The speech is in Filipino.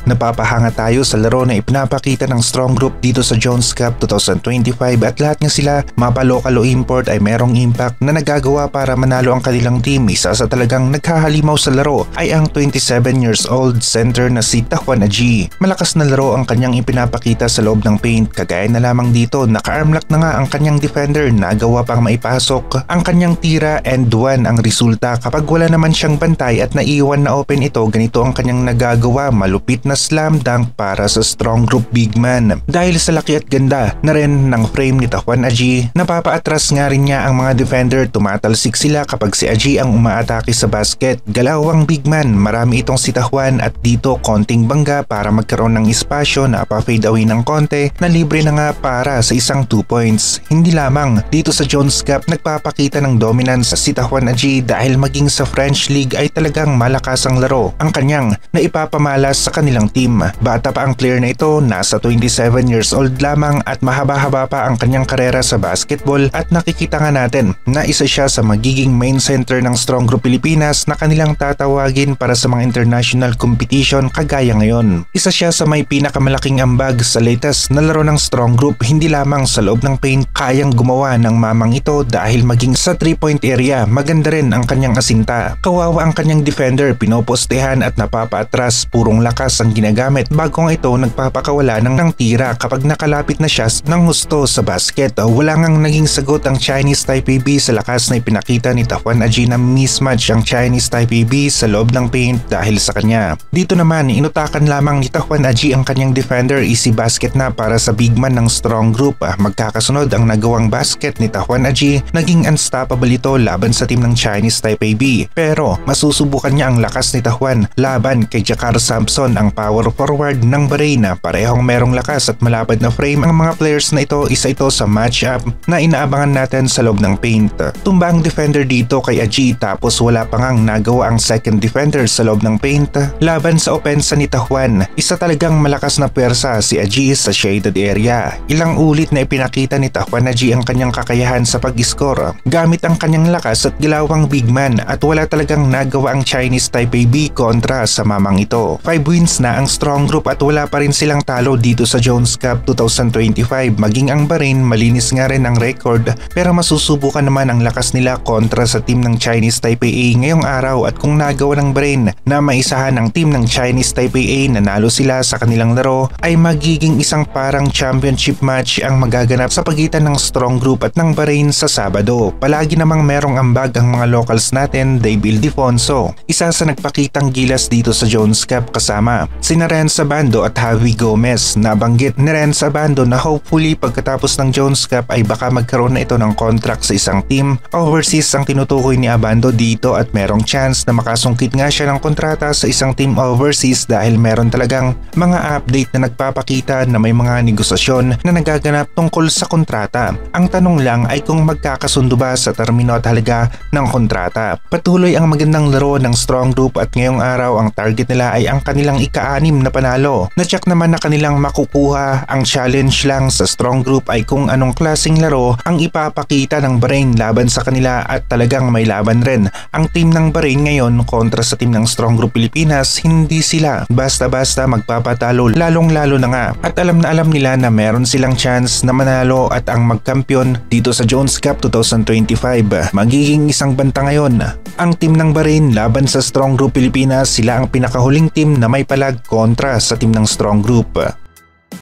Napapahanga tayo sa laro na ipinapakita ng Strong Group dito sa Jones Cup 2025 at lahat nga sila mapa-local o import ay merong impact na nagagawa para manalo ang kanilang team. Isa sa talagang naghahalimaw sa laro ay ang 27 years old center na si Tajuan Aji. Malakas na laro ang kanyang ipinapakita sa loob ng paint, kagaya na lamang dito naka-armlock na nga ang kanyang defender, nagawa pang maipasok ang kanyang tira and 1 ang resulta. Kapag wala naman siyang bantay at naiwan na open ito, ganito ang kanyang nagagawa, malupit na slam dunk para sa Strong Group big man. Dahil sa laki at ganda na rin ng frame ni Tajuan Aji, napapaatras nga rin niya ang mga defender, tumatalsik sila kapag si Aji ang umaatake sa basket. Galawang big man, marami itong si Tajuan at dito konting bangga para magkaroon ng espasyo na pa-fade away ng konti na libre na nga para sa isang 2 points. Hindi lamang dito sa Jones Cup nagpapakita ng dominance si Tajuan Aji dahil maging sa French League ay talagang malakas ang laro ang kanyang naipapamalas sa kanilang team. Bata pa ang player na ito, nasa 27 years old lamang at mahaba-haba pa ang kanyang karera sa basketball at nakikita nga natin na isa siya sa magiging main center ng Strong Group Pilipinas na kanilang tatawagin para sa mga international competition kagaya ngayon. Isa siya sa may pinakamalaking ambag sa latest na laro ng Strong Group, hindi lamang sa loob ng paint kayang gumawa ng mamang ito dahil maging sa 3-point area maganda rin ang kanyang asinta. Kawawa ang kanyang defender, pinopostehan at napapaatras, purong lakas ang ginagamit bago nga ito nagpapakawala ng tira kapag nakalapit na siya ng husto sa basket. Wala ngang naging sagot ang Chinese Taipei B sa lakas na ipinakita ni Tajuan Aji na mismatch ang Chinese Taipei B sa loob ng paint dahil sa kanya. Dito naman inutakan lamang ni Tajuan Aji ang kanyang defender, easy basket na para sa big man ng Strong Group. Magkakasunod ang nagawang basket ni Tajuan Aji, naging unstoppable ito laban sa team ng Chinese Taipei B. Pero masusubukan niya ang lakas ni Tajuan laban kay Jakar Sampson, ang power forward ng Bahrain. Parehong merong lakas at malapad na frame ang mga players na ito, isa ito sa matchup na inaabangan natin sa loob ng paint. Tumba ang defender dito kay Aji tapos wala pa ngang nagawa ang second defender sa loob ng paint laban sa opensa ni Tajuan. Isa talagang malakas na pwersa si Aji sa shaded area. Ilang ulit na ipinakita ni Tajuan Aji ang kanyang kakayahan sa pag-score gamit ang kanyang lakas at gilawang big man at wala talagang nagawa ang Chinese Taipei B kontra sa mamang ito. 5 wins na ang Strong Group at wala pa rin silang talo dito sa Jones Cup 2025. Maging ang Bahrain malinis nga rin ang record pero masusubukan naman ang lakas nila kontra sa team ng Chinese Taipei A ngayong araw at kung nagawa ng Bahrain na maisahan ang team ng Chinese Taipei A na nalo sila sa kanilang laro ay magiging isang parang championship match ang magaganap sa pagitan ng Strong Group at ng Bahrain sa Sabado. Palagi namang merong ambag ang mga locals natin, Dave Ildefonso, isa sa nagpakitang gilas dito sa Jones Cup kasama sina Renz Abando at Javi Gomez. Nabanggit ni Renz Abando na hopefully pagkatapos ng Jones Cup ay baka magkaroon na ito ng contract sa isang team overseas ang tinutukoy ni Abando dito at merong chance na makasungkit nga siya ng kontrata sa isang team overseas dahil meron talagang mga update na nagpapakita na may mga negosasyon na nagaganap tungkol sa kontrata. Ang tanong lang ay kung magkakasundo ba sa termino at halaga ng kontrata. Patuloy ang magandang laro ng Strong Group at ngayong araw ang target nila ay ang kanilang ika-6 na panalo. Na-check naman na kanilang makukuha. Ang challenge lang sa Strong Group ay kung anong klaseng laro ang ipapakita ng Bahrain laban sa kanila at talagang may laban rin ang team ng Bahrain ngayon kontra sa team ng Strong Group Pilipinas. Hindi sila basta-basta magpapatalo, lalong-lalo na nga at alam na alam nila na meron silang chance na manalo at ang magkampiyon dito sa Jones Cup 2025. Magiging isang banta ngayon ang team ng Bahrain laban sa Strong Group Pilipinas. Sila ang pinakahuling team na may palag kontra sa team ng Strong Group.